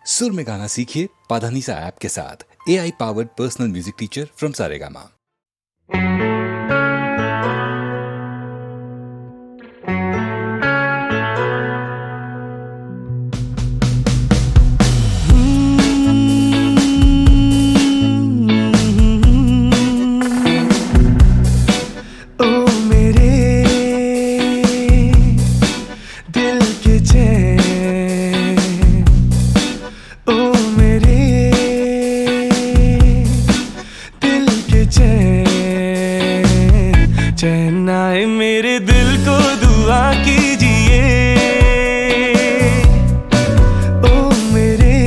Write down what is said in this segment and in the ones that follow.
सुर में गाना सीखिए पाधानीसा ऐप के साथ। AI powered personal music teacher from Saregama. ओ मेरे दिल के चैन, ओ मेरे दिल के चैन, चैन आए मेरे दिल को दुआ कीजिए। ओ मेरे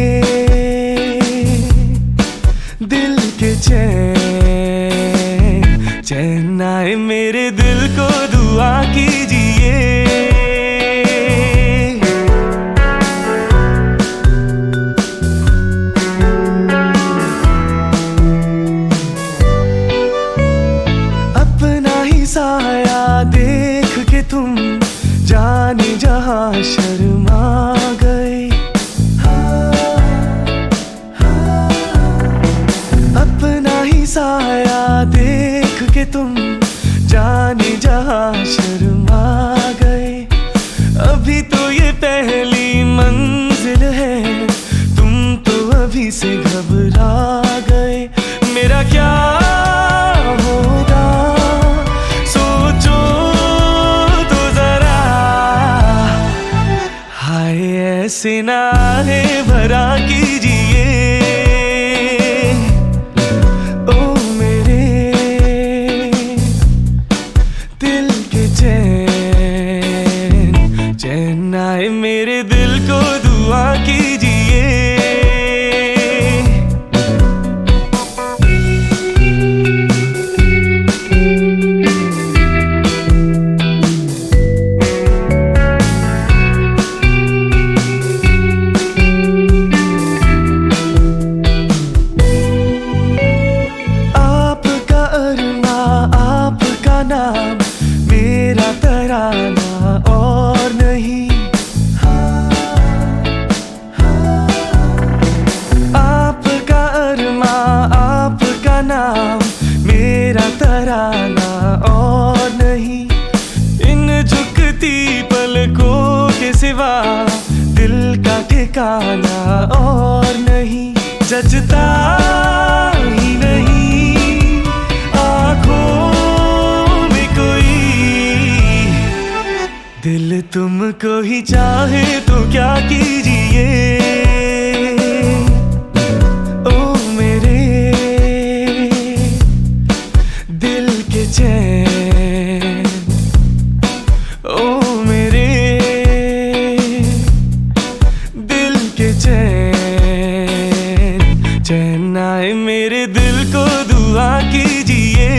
दिल के चैन, चैन आए मेरे दिल को दुआ कीजिए। अपना ही साया देख के तुम जाने जहां शर्मा गए। अपना ही साया देख के तुम जाने जहां शर्मा गए। अभी तो ये पहली मंजिल है, तुम तो अभी से घबरा गए। मेरा क्या होगा सोचो तो जरा, हाय ऐसे नारे भरा कीजिए। ओ मेरे दिल के चैन, चैन आए मेरे दिल को दुआ कीजिए। आपका अरमा आपका नाम, मेरा तराना और नहीं। आपका अरमा आपका नाम, मेरा तराना और नहीं। इन झुकती पलकों के सिवा दिल का ठिकाना और नहीं। जचता ही नहीं आँखों में कोई, दिल तुमको ही चाहे तो क्या कीजिए। ओ मेरे दिल के चैन, ओ मेरे दिल के चैन, चैन आए मेरे दिल को दुआ कीजिए।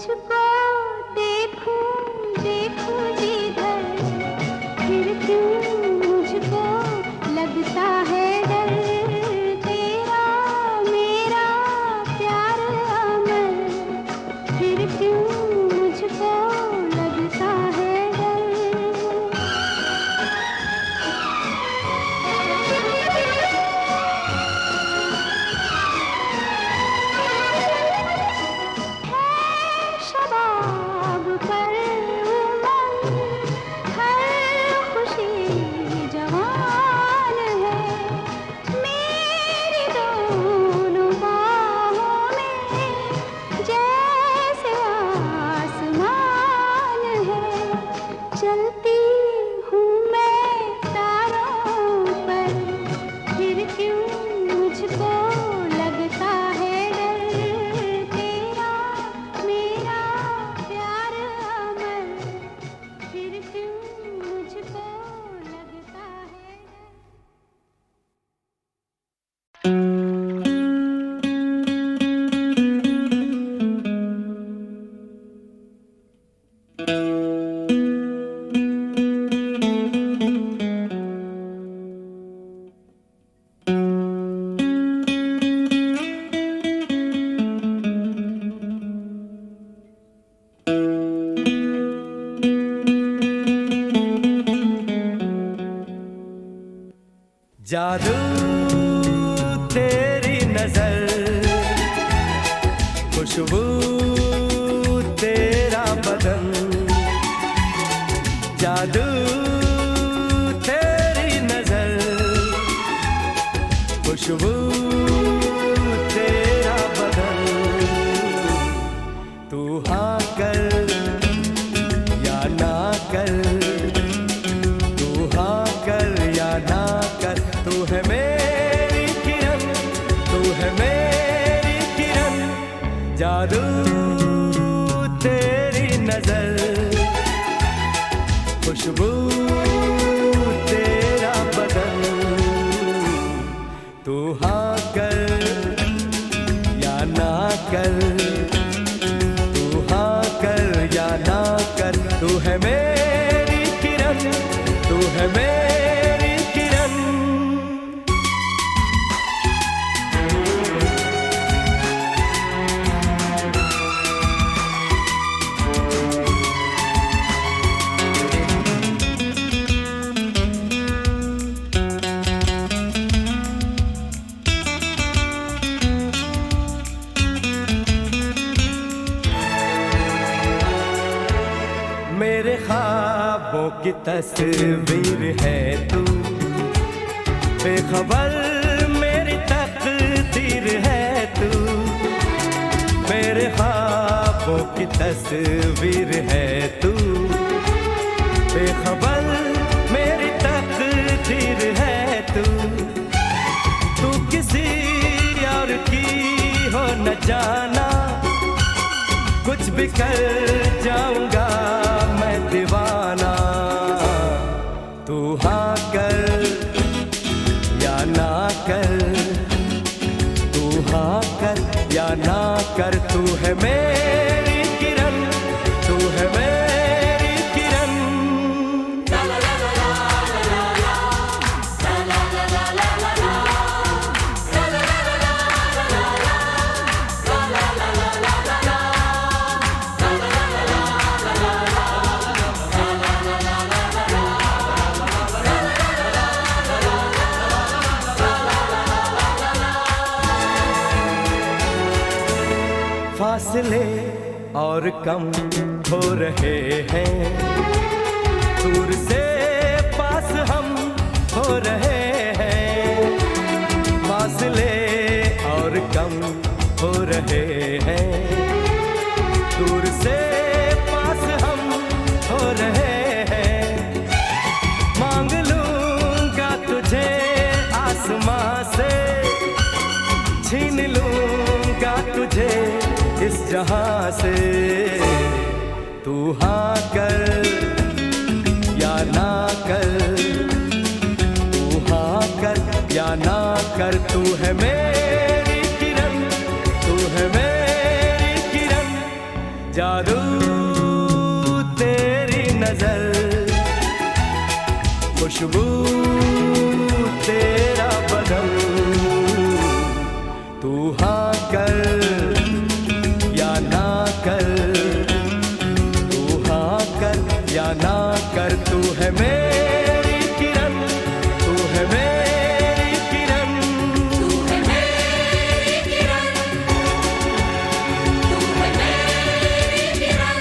तुझको देखूं देखूं जिधर, फिर क्यों मुझको लगता है डर। तेरा मेरा प्यार अमर, फिर क्यों मुझको लगता है डर। शबाब पर उमंग, हर खुशी जवान है। मेरी दोनों बाहों में जैसे आसमान है। चलती हूँ मैं तारों पर, फिर क्यों मुझको लगता है डर। तेरा मेरा प्यार अमर, फिर क्यों मुझको लगता है डर। जादू तेरी नजर, खुशबू तेरा बदन। जादू तेरी नजर, खुशबू तेरा बदन। तू हाँ कर या ना कर, तू हाँ कर या ना कर। तू है मेरी किरण, तू है मेरी किरण। जादू तेरी नजर, खुशबू तेरा बदन। तू हाँ कर या ना कर, तू हाँ कर या ना कर। तू है मेरी किरण, तू है मेरी किरण। मेरे ख्वाबों की तस्वीर है तू, बेखबर मेरी तकदीर है तू। मेरे ख्वाबों की तस्वीर है तू, बेखबर मेरी तकदीर है तू। तू किसी और की हो न जाना, कुछ भी कर जाऊंगा मैं दीवाना। तू हाँ कर या ना कर, तू हाँ कर या ना कर। तू है मेरी किरण, तू है मेरी किरण। फासले और कम हो रहे हैं, दूर से पास हम हो रहे हैं। फासले और कम हो रहे हैं, दूर से पास हम हो रहे हैं। मांग लूंगा तुझे आसमां से, छीन लूंगा तुझे इस जहां से। तू हाँ कर या ना कर, तू हाँ कर या ना कर। तू है मेरी किरण, तू है मेरी किरण। जादू तेरी नजर, खुशबू तेरा बदन, तू हाँ कर या ना कर, तू हाँ कर या ना कर, तू है मेरी किरण, तू है मेरी किरण, तू है मेरी किरण, तू है मेरी किरण,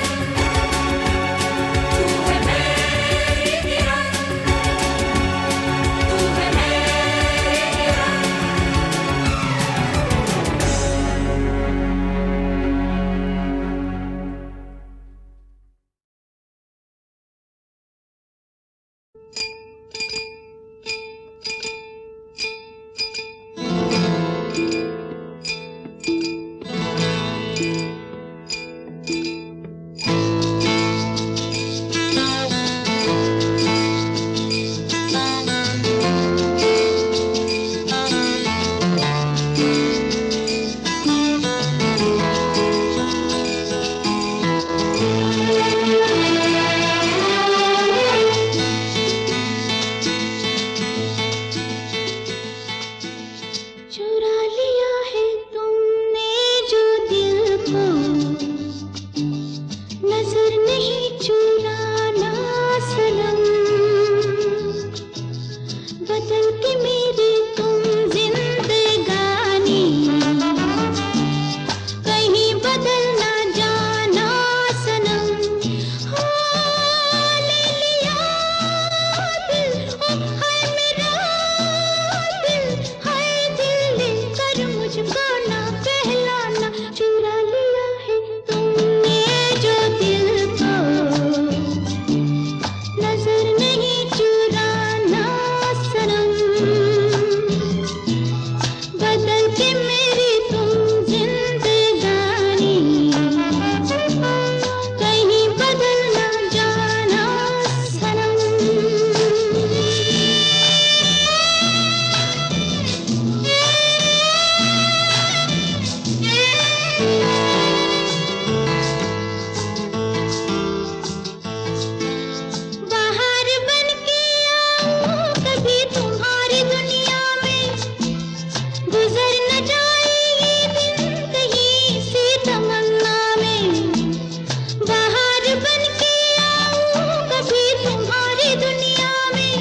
तू है मेरी किरण, तू है मेरी किरण। चुरा लिया है तुमने जो दिल को, नजर नहीं चुराना सनम, बदल के मेरी तुम जिंदगानी, कहीं बदल ना जाना सनम। हाँ, ले लिया दिल, ओ हाय मेरा दिल, हाय दिल लेकर मुझको ना पहलाना। चुरा लिया है तुमने जो दिल को, नजर नहीं चुराना सनम, बदल के मेरी तुम जिंदगानी, कहीं बदल ना जाना सनम। बाहर बन के आऊं कभी तुम्हारी दुनिया में, गुजर न जाए ये दिन कहीं सी तमन्ना में। बाहर बन के आऊं कभी तुम्हारी दुनिया में,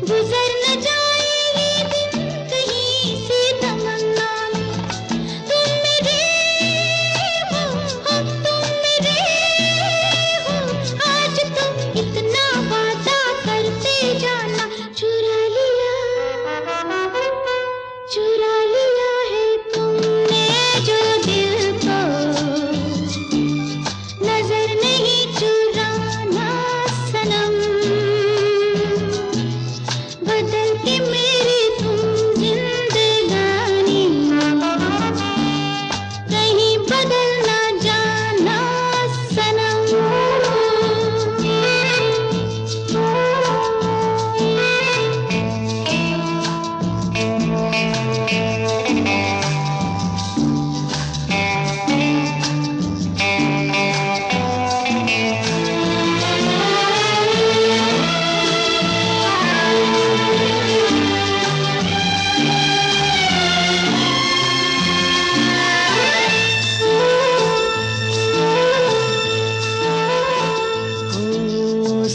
गुजर न जाए ये दिन कहीं सी तमन्ना में। तुम मेरे हो, तुम मेरे हो, आज तुम इतना वादा करते जाना। चुरा लिया है तुमने जो दिल को, नजर नहीं चुराना सनम, बदल के मेरी तुम जिंदगानी, कहीं बदल ना जाना सनम।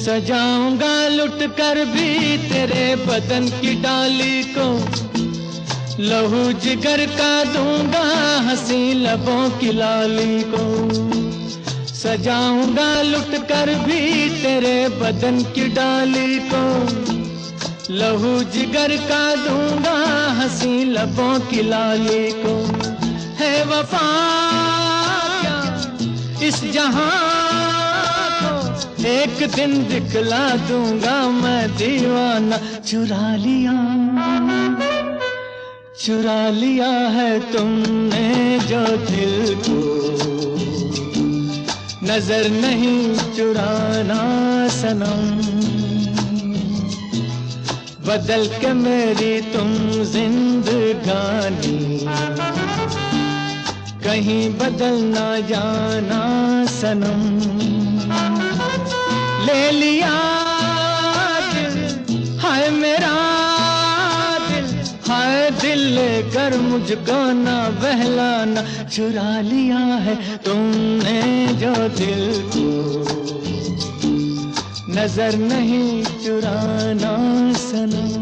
सजाऊंगा लुट कर भी तेरे बदन की डाली को, लहू जिगर का दूंगा हंसी लबों की लाली को। सजाऊंगा लुट कर भी तेरे बदन की डाली को, लहू जिगर का दूंगा हंसी लबों की लाली को। है वफा क्या इस जहां को, एक दिन दिखला दूंगा मैं दीवाना। चुरा लिया है तुमने जो दिल को, नजर नहीं चुराना सनम, बदल के मेरी तुम जिंदगानी, कहीं बदल ना जाना सनम। ले लिया दिल, हाय मेरा दिल, हाय दिल लेकर मुझको ना बहलाना। चुरा लिया है तुमने जो दिल को, नजर नहीं चुराना सनम।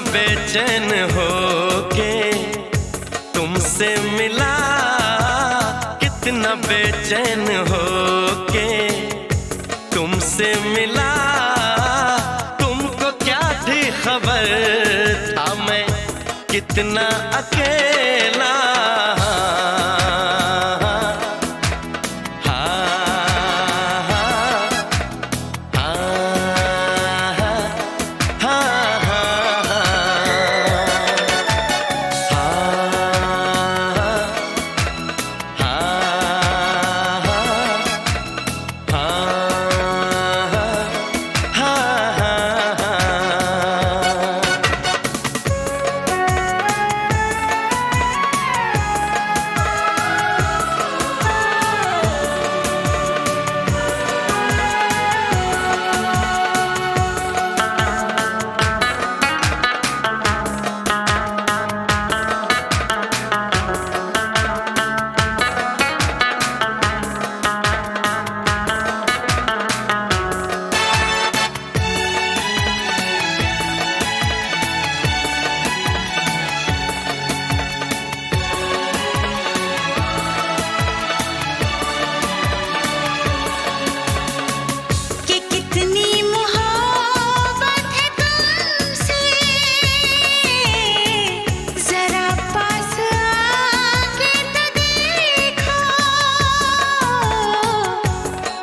बेचैन होके तुमसे मिला, कितना बेचैन होके तुमसे मिला। तुमको क्या थी खबर था मैं कितना अकेला।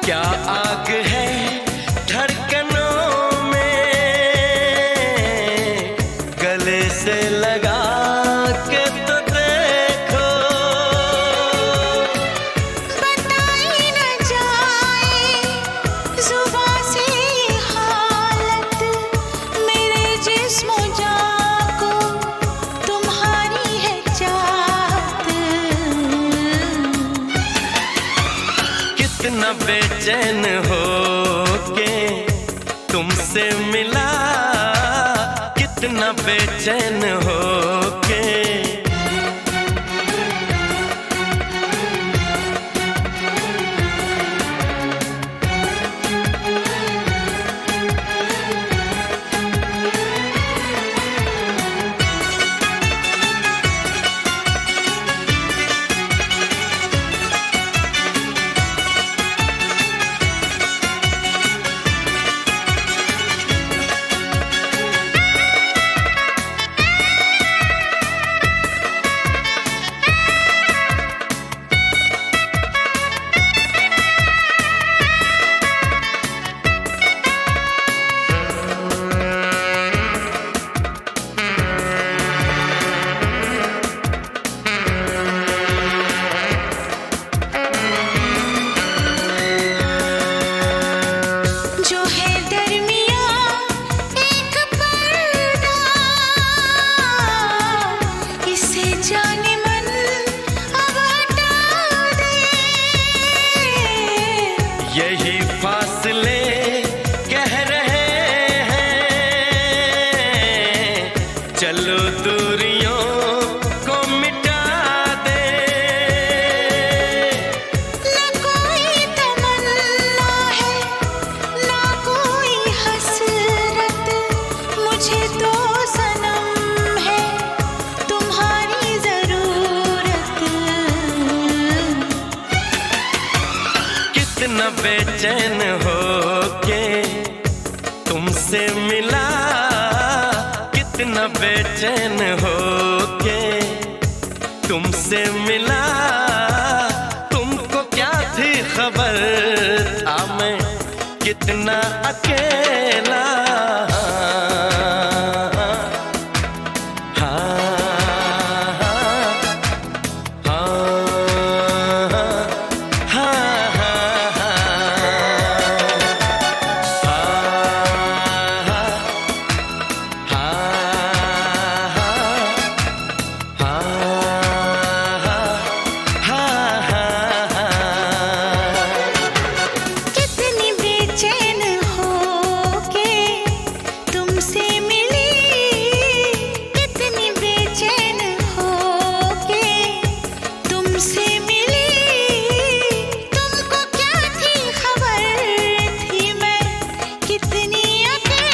क्या आग है धड़कनों में, गले से लगा के तो देखो। बताई न जाए जुबां से हालत मेरे जिस्म जान को, तुम्हारी है चाहत। कितना बेचैन होके तुमसे मिला, कितना बेचैन होके। जाने मन अब हटा दे। यही फासले कह रहे हैं, चलो दूरियों को मिटा दे। ना कोई तमन्ना है ना कोई हसरत, मुझे तो सनम है तुम्हारी जरूरत। कितना बेचैन हो के तुमसे मिला, कितना बेचैन हो के तुमसे मिला। तुमको क्या थी खबर था मैं कितना अकेला। कितनी बेचैन हो के तुमसे मिली, कितनी बेचैन हो के तुमसे मिली। तुमको क्या थी खबर थी मैं कितनी अकेली।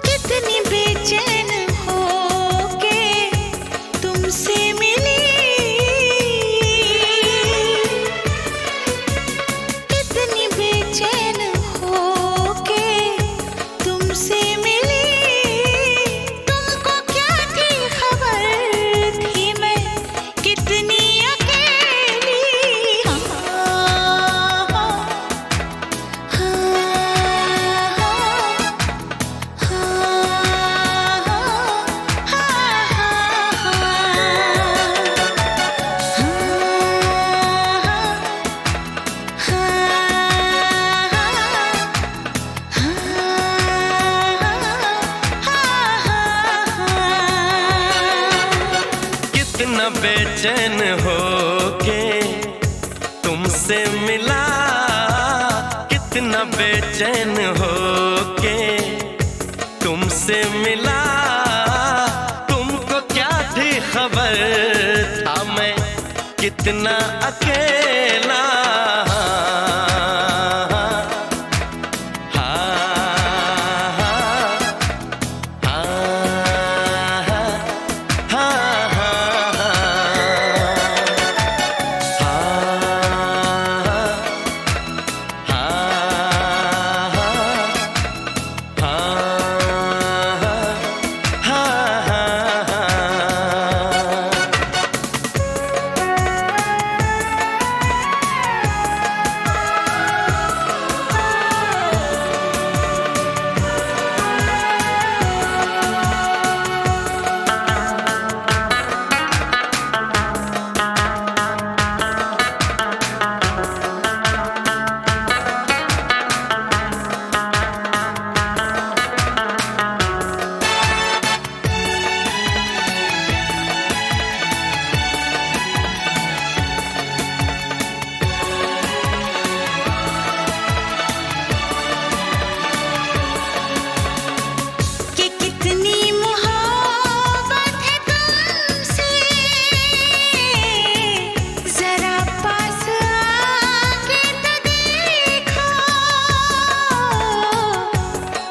कितनी बेचैन हो के तुमसे मिली, कितनी बेचैन हो के तुमसे मिली। तुमको क्या थी खबर थी मैं कितनी अकेली। कितना बेचैन हो के तुमसे मिला, कितना बेचैन हो के तुमसे मिला। तुमको क्या थी खबर था मैं कितना अकेला।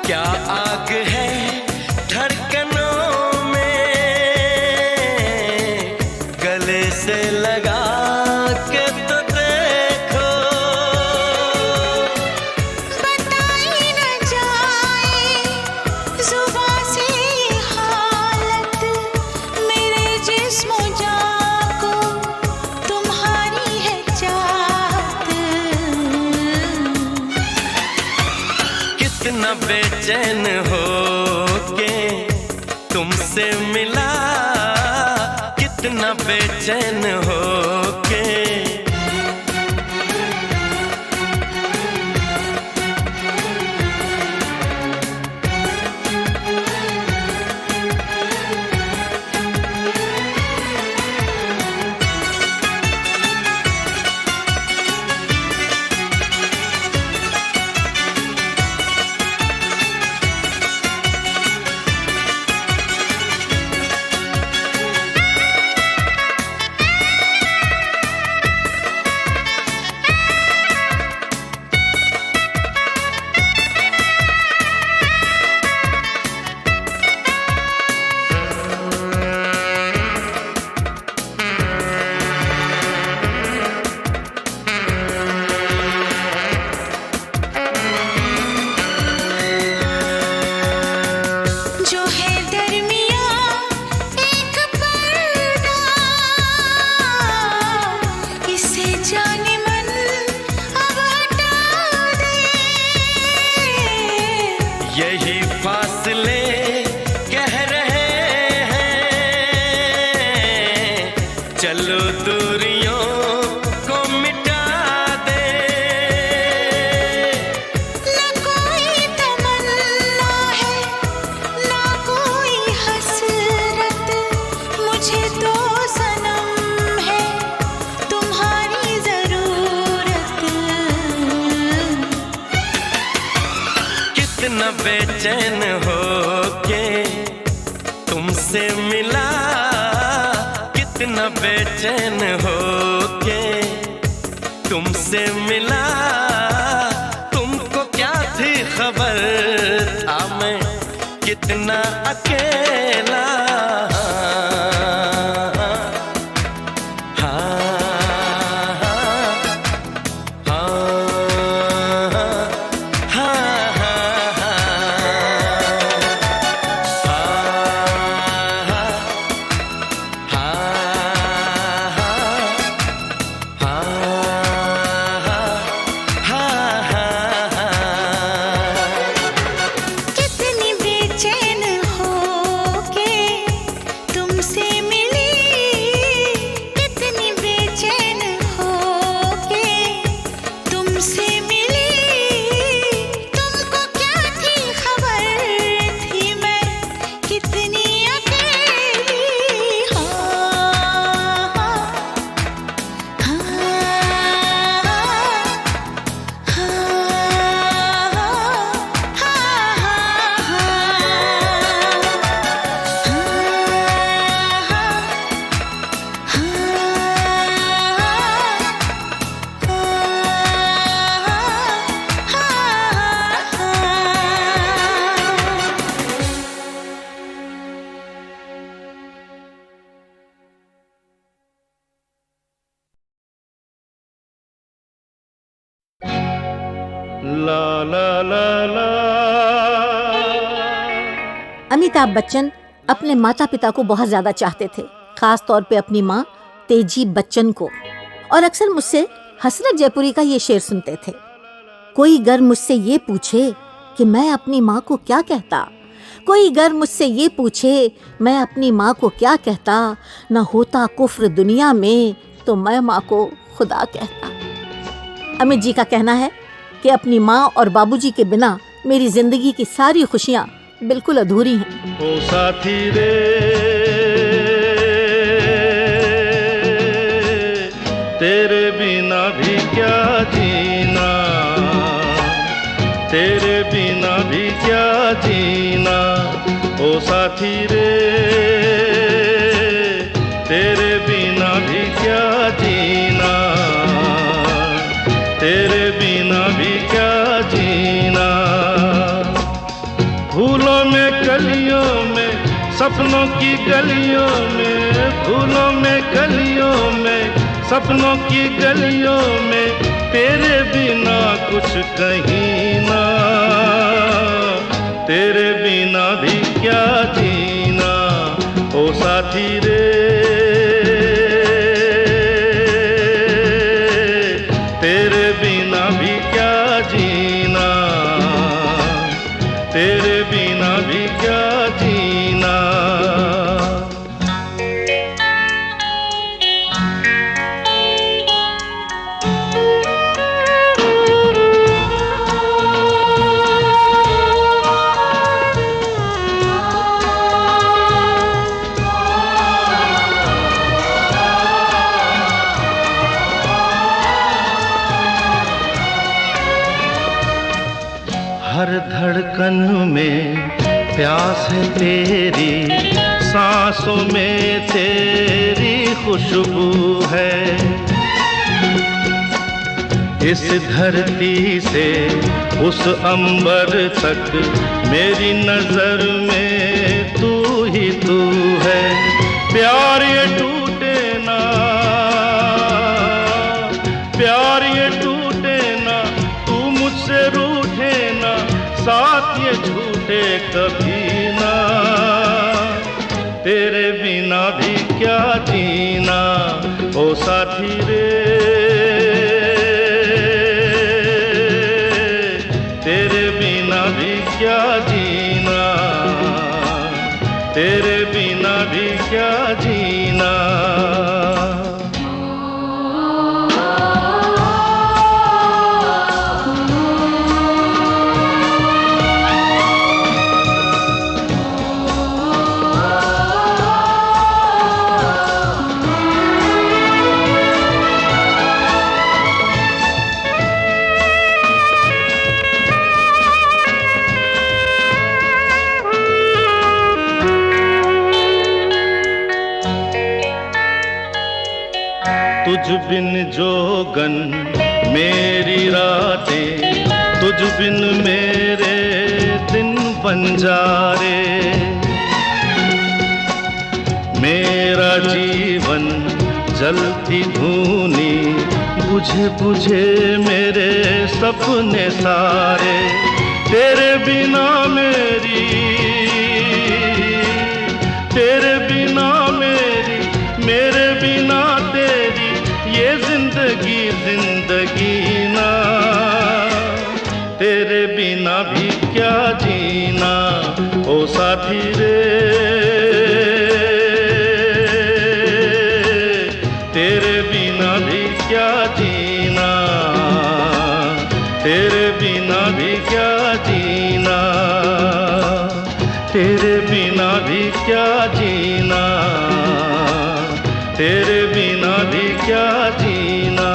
क्या आग है धड़कनों में, गले से लगा के तो देखो। बताई न जाए जुबां से ये हालत, मेरे जिस्म जान को तुम्हारी है चाहत। कितना बेचैन हो के तुमसे मिला, कितना बेचैन हो के। जो है दरमिया एक पर्दा, इसे जाने मन अब हटा दे। यही फासले कह रहे हैं, चलो दूरियों को मिटा दे। न कोई तमन्ना है ना कोई हसरत, मुझे तो सनम है तुम्हारी जरूरत। कितना बेचैन हो के तुमसे मिला, कितना बेचैन हो के तुमसे मिला। तुमको क्या थी खबर था मैं कितना अकेला। कितनी बेचैन हो के तुमसे मिली, कितनी बेचैन हो के तुमसे मिली। तुमको क्या थी खबर थी मैं कितनी अकेली। ला ला ला ला। अमिताभ बच्चन अपने माता पिता को बहुत ज्यादा चाहते थे, खास तौर पे अपनी माँ तेजी बच्चन को। और अक्सर मुझसे हसरत जयपुरी का ये शेर सुनते थे, कोई गर मुझसे ये पूछे कि मैं अपनी माँ को क्या कहता, कोई गर मुझसे ये पूछे मैं अपनी माँ को क्या कहता, न होता कुफ्र दुनिया में तो मैं माँ को खुदा कहता। अमित जी का कहना है कि अपनी माँ और बाबूजी के बिना मेरी जिंदगी की सारी खुशियाँ बिल्कुल अधूरी हैं। ओ साथी रे तेरे बिना भी क्या जीना, तेरे बिना भी क्या जीना। ओ साथी रे तेरे बिना भी क्या जीना, तेरे बिना भी क्या जीना। गलियों में, सपनों की गलियों में, फूलों में कलियों में, सपनों की गलियों में, तेरे बिना कुछ कहीं ना, तेरे बिना भी क्या जीना ओ साथी रे, तेरे बिना भी क्या जीना, तेरे बिना भी क्या जीना। हर धड़कन में प्यास है तेरी, सांसों में तेरी खुशबू है, इस धरती से उस अंबर तक मेरी नजर में तू ही तू है। प्यार ये टूटे ना, प्यार ये टूटे ना, तू मुझसे रूठे ना, साथ ये झूठे कभी ना, तेरे बिना भी क्या जीना ओ साथी रे, तेरे बिना भी क्या जीना, तेरे बिना भी क्या जीना। तुझ बिन जोगन मेरी रातें, तुझ बिन मेरे दिन बंजारे, मेरा जीवन जलती धूनी, बुझे बुझे मेरे सपने सारे, तेरे बिना मेरी, तेरे बिना मेरी, मेरे बिना तेरी ये जिंदगी जिंदगी ना, तेरे बिना भी क्या जीना ओ साथी रे, तेरे बिना भी क्या जीना, तेरे बिना भी क्या जीना, तेरे बिना भी क्या जीना, तेरे बिना भी क्या जीना।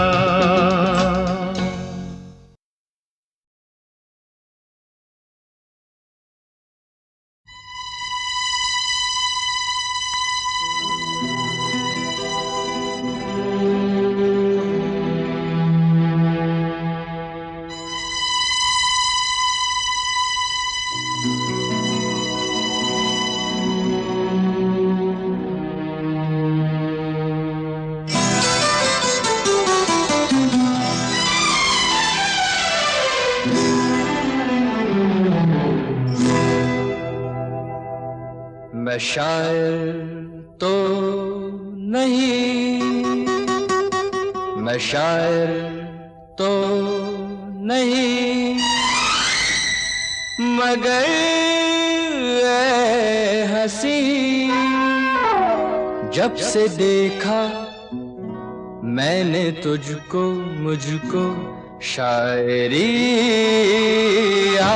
मैं शायर तो नहीं, मैं शायर तो नहीं, मगर ऐ हंसी जब से देखा मैंने तुझको, मुझको शायरी आ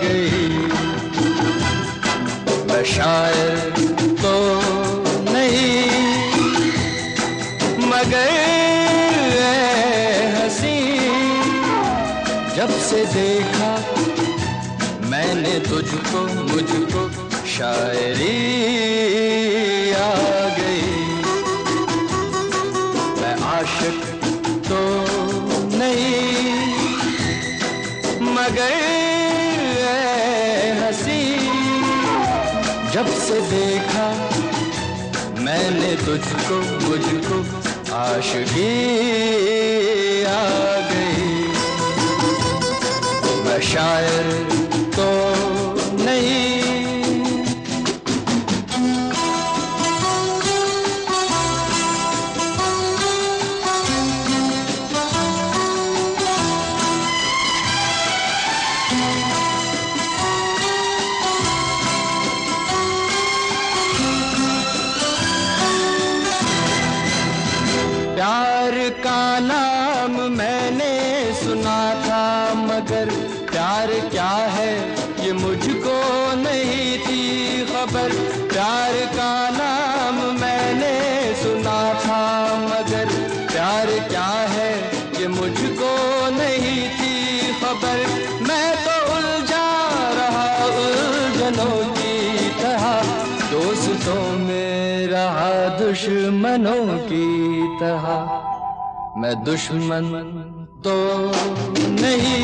गई। मैं शायर तो नहीं, मगर ऐ हंसी जब से देखा मैंने तुझको, मुझको शायरी आ गई। मैं आशिक तो नहीं, मगर ऐ हंसी जब से देखा मैंने तुझको मुझको आशिकी आ गई। मैं शायर तो नहीं, प्यार का नाम मैंने सुना था मगर प्यार क्या है ये मुझको नहीं थी खबर। प्यार का नाम मैंने सुना था मगर प्यार क्या है ये मुझको नहीं थी खबर। मैं तो उलझा रहा उलझनों की तरह, दोस्तों में रहा दुश्मनों की तरह। मैं दुश्मन तो नहीं,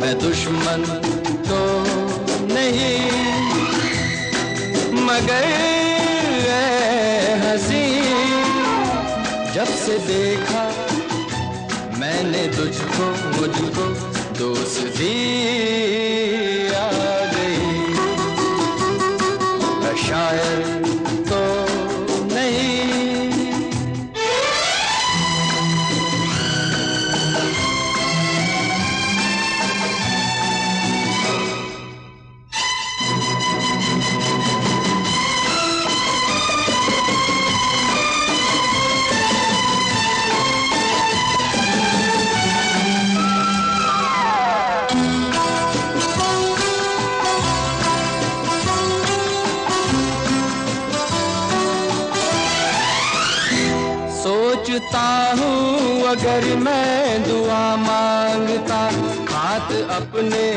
मैं दुश्मन तो नहीं, मगर हंसी जब से देखा मैंने तुझको मुझको दोस्ती आ गई। मैं शायर तो नहीं, सोचता हूँ अगर मैं दुआ मांगता, हाथ अपने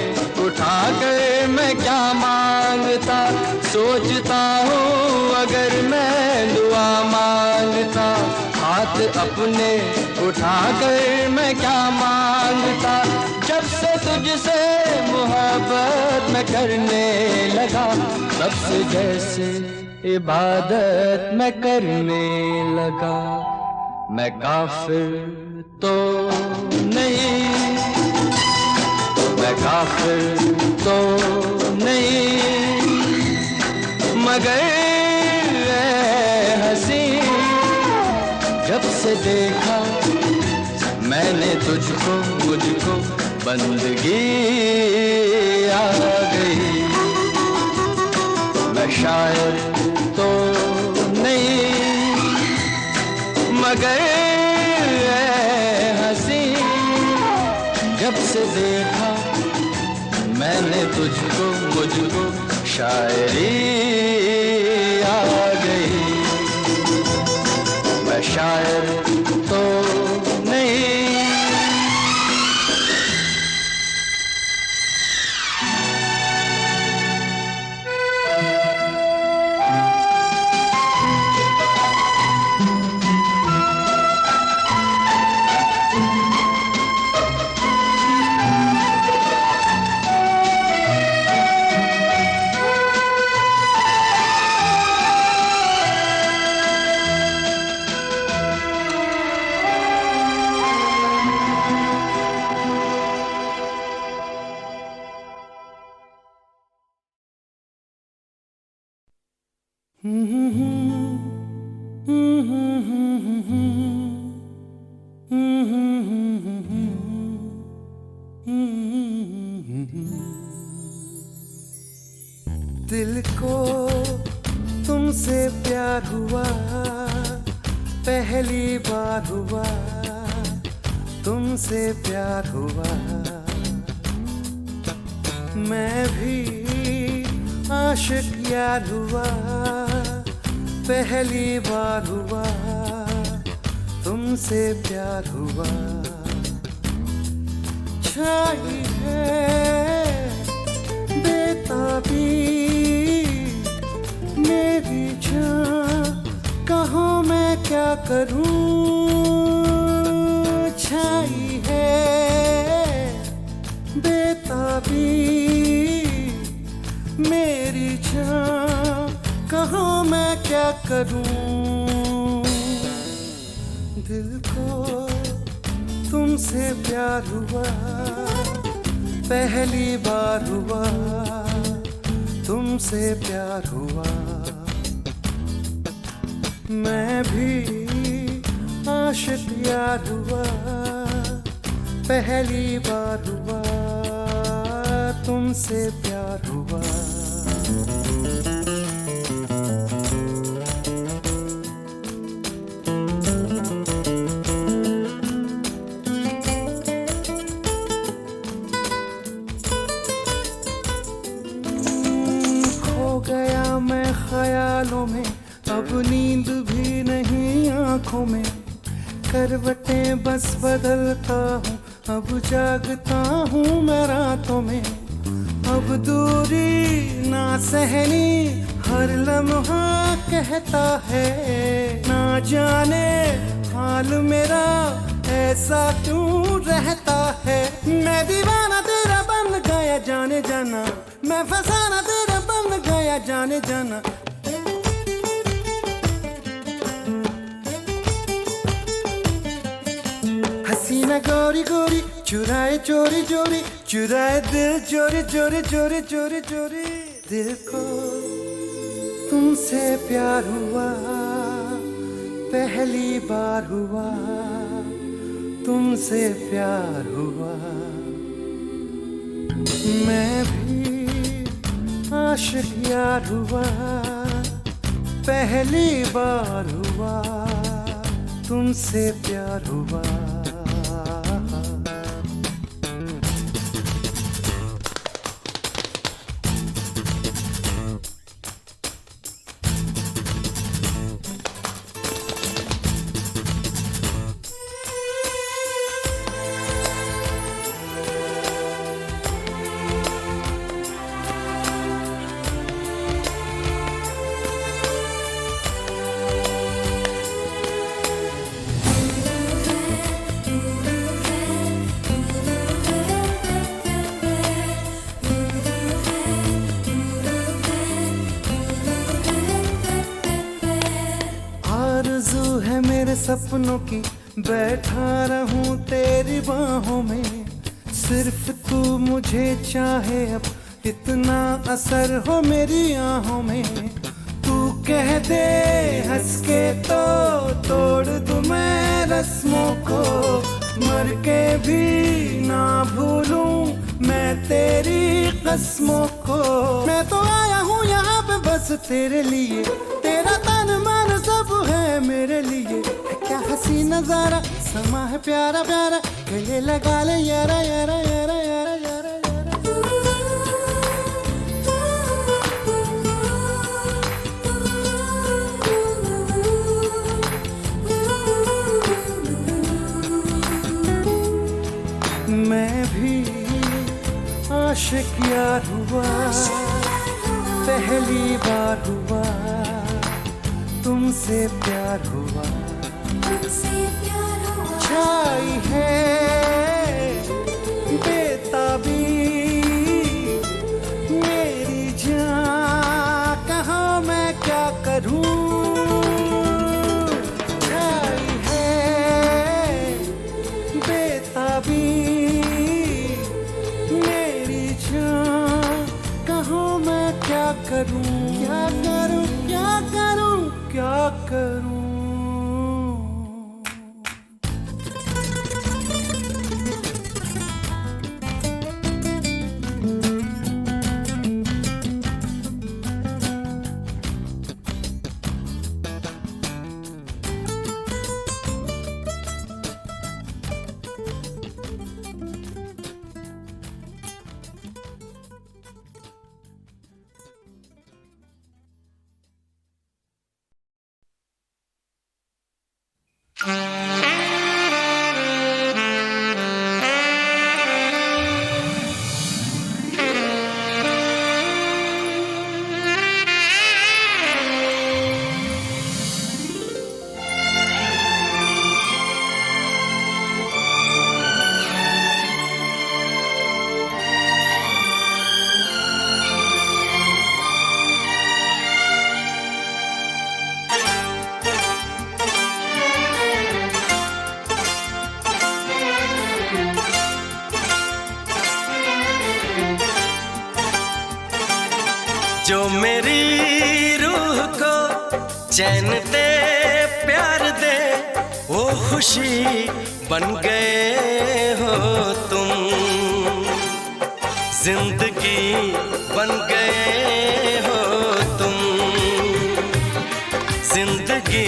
उठा कर मैं क्या मांगता। सोचता हूँ अगर मैं दुआ मांगता, हाथ अपने उठा कर मैं क्या मांगता। जब से तुझसे मोहब्बत मैं करने लगा, तब से जैसे इबादत मैं करने लगा। मैं काफिर तो नहीं, मैं काफिर तो नहीं, मगर हंसी जब से देखा मैंने तुझको मुझको बंदगी आ गई। मैं शायर तो नहीं, मगर हंसी जब से देखा मैंने तुझको मुझको शायरी आ गई। मैं शायर तो नहीं, दिल को तुमसे प्यार हुआ, पहली बार हुआ तुमसे प्यार हुआ। मैं भी आशिक यार हुआ, पहली बार हुआ तुमसे प्यार हुआ। छाई है बेताबी मेरी जान, कहो मैं क्या करूं। छाई है बेताबी मेरी जान कहाँ मैं क्या करूं। दिल को तुमसे प्यार हुआ, पहली बार हुआ तुमसे प्यार हुआ। मैं भी आशिक यार हुआ, पहली बार हुआ तुमसे प्यार हुआ। खो गया मैं ख्यालों में, अब नींद भी नहीं आंखों में। करवटें बस बदलता हूँ, अब जागता हूँ मैं रातों में। अब दूरी ना सहनी हर लम्हा कहता है, ना जाने हाल मेरा ऐसा क्यों रहता है। मैं दीवाना तेरा बन गया जाने जाना, मैं फसाना तेरा बन गया जाने जाना। हसीना गोरी गोरी चुराए चोरी चोरी, चुराए दिल चोरी चोरी चोरी चोरी चोरी। दिल को तुमसे प्यार हुआ, पहली बार हुआ तुमसे प्यार हुआ। मैं भी आशिक यार हुआ, पहली बार हुआ तुमसे प्यार हुआ। आरज़ू है मेरे सपनों की, बैठा रहूं तेरी बाहों में। सिर्फ तू मुझे चाहे, अब इतना असर हो मेरी आहों में। तू कह दे हंस के तो तोड़ दूं मैं रस्मों को, मर के भी ना भूलूं मैं तेरी कसमों को। मैं तो आया हूँ यहाँ पे बस तेरे लिए, तेरा तन मन सब है मेरे लिए। क्या हंसी नजारा समा है प्यारा प्यारा, गले लगा ले यारा यारा यारा यारा यारा यारा। मैं भी आशिक यार हुआ, पहली बार हुआ तुमसे प्यार हुआ। छाई है बेताबी मेरी जान, कहाँ मैं क्या करूं। छाई है बेताबी मेरी जान, कहाँ मैं क्या करूं। क्या करूं क्या करूं क्या करूं। जो मेरी रूह को चैन दे प्यार दे वो खुशी बन गए हो तुम, जिंदगी बन गए हो तुम, जिंदगी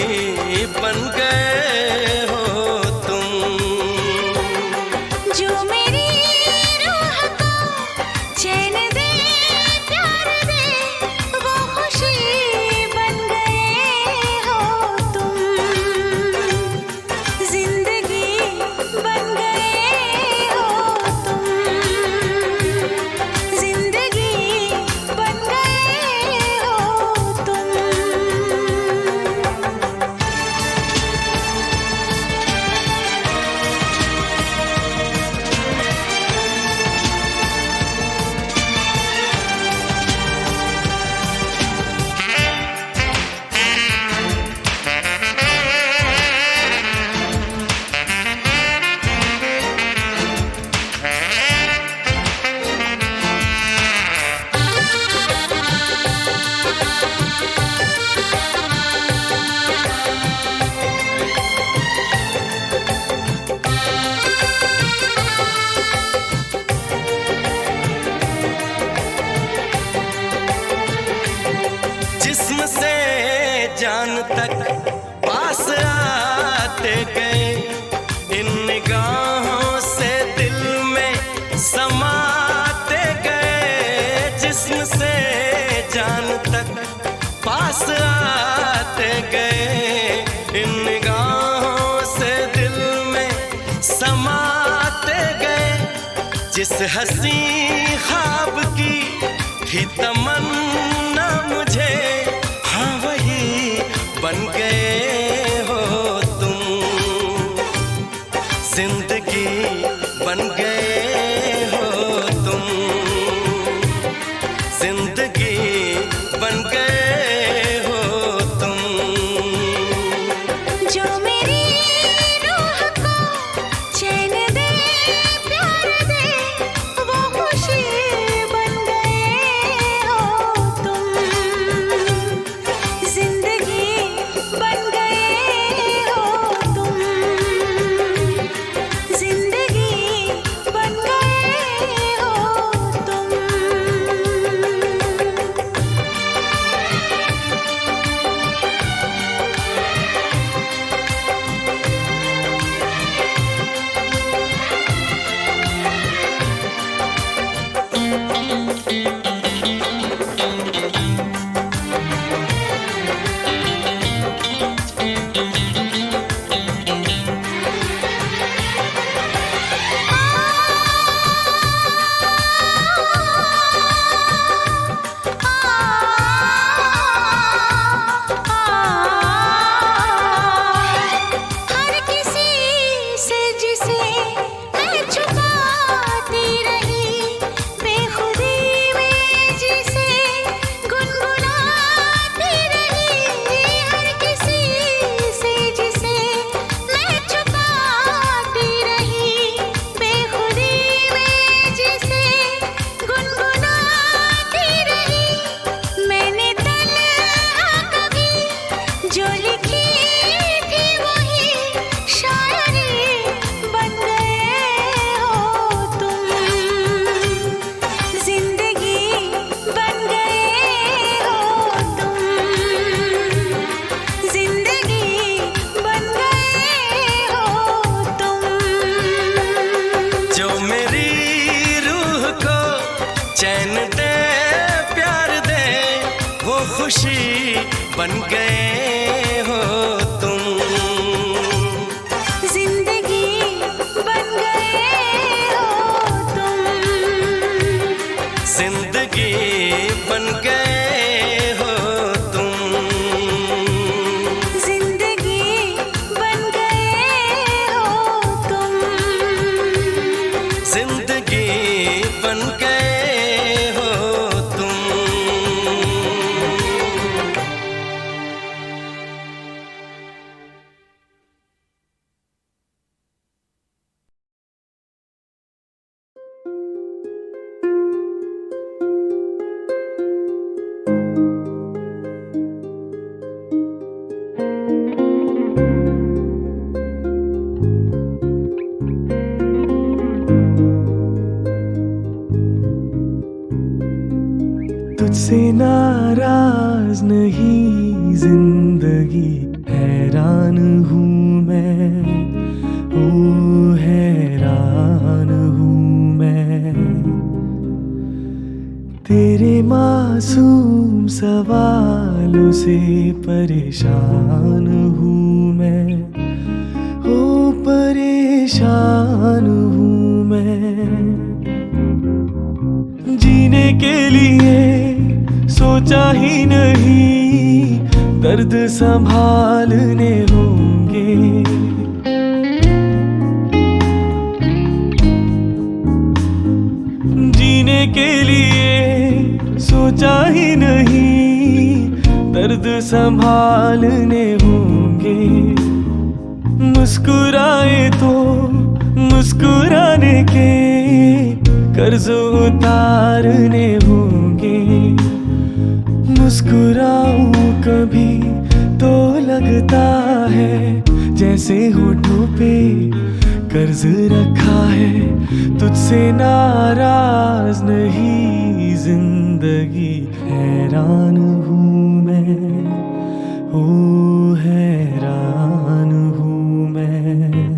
बन गए हो तुम। जो मेरी रूह को चैन दे प्यार दे वो खुशी बन गए हो तुम, जिंदगी बन गए हो तुम, जिंदगी बन गए हो तुम। जिस्म से जान तक पास आते गए, इन निगाहों से दिल में समाते गए। जिस्म से जान तक पास आते गए, इन निगाहों से दिल में समाते गए। जिस हंसी ख्वाब की थी तमन्ना मुझे, हाँ वही बन गए हो तुम, जिंदगी बन गए हो तुम, जिंदगी बन गए हो तुम। जो मेरी रूह को चैन दे प्यार दे वो खुशी बन गए हो तुम, जिंदगी बन गए हो तुम, जिंदगी बन गए हो तुम। हर किसी से जिसे मैं छुपाती रही, बेखुदी में जिसे गुनगुनाती रही। हर किसी से जिसे मैं छुपाती रही, बेखुदी में जिसे गुनगुनाती रही। मैंने तन्हा कभी जो लिखी थी वही शायरी बन गए हो तुम, जिंदगी बन गए हो तुम, जिंदगी बन गए हो तुम। जो मेरी रूह को चैन दे प्यार दे वो खुशी बन गए हो तुम, जिंदगी बन गए हो तुम, जिंदगी बन गए हो तुम, जिंदगी बन गए हो तुम। जिंदगी बन गए हो तुम। तुझसे नाराज नहीं जिंदगी, हैरान हूँ मैं, ओ हैरान हूँ मैं। तेरे मासूम सवालों से परेशान हूँ मैं, ओ परेशान हूँ मैं। जीने के लिए सोचा ही नहीं, दर्द संभालने होंगे। जीने के लिए सोचा ही नहीं, दर्द संभालने होंगे। मुस्कुराए तो मुस्कुराने के कर्ज उतारने होंगे। मुस्कुराऊं कभी तो लगता है जैसे होठों पे कर्ज रखा है। तुझसे नाराज नहीं जिंदगी, हैरान हूँ मैं, ओ हैरान हूँ मैं।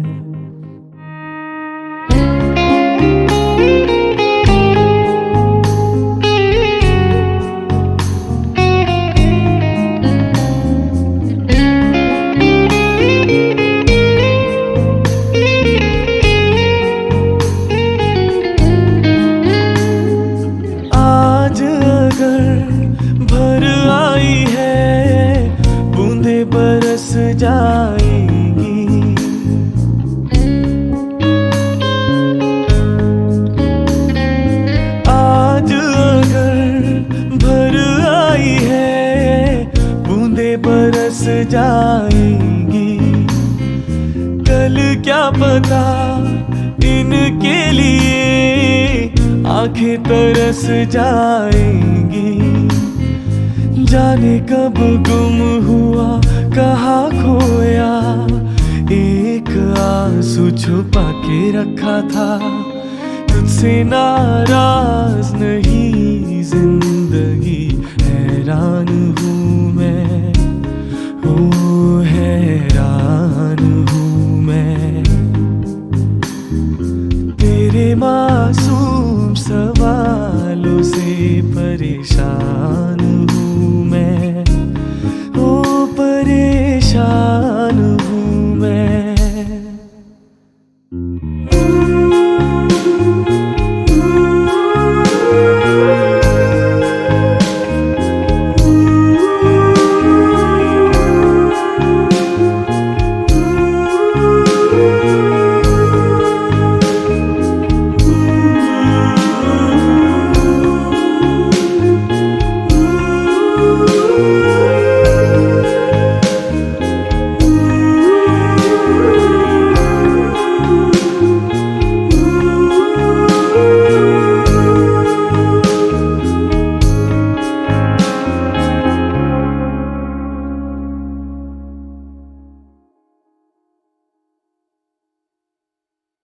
भर आई है बूंदे बरस जाएंगी। आज अगर भर आई है बूंदे बरस जाएंगी। कल क्या पता इनके लिए आंखें तरस जाएंगी। जाने कब गुम हुआ कहाँ खोया, एक आंसू छुपा के रखा था। तुझसे नाराज नहीं जिंदगी, हैरान हूँ मैं, ओ हैरान हूँ मैं। तेरे मासूम सवालों से परेशान हूँ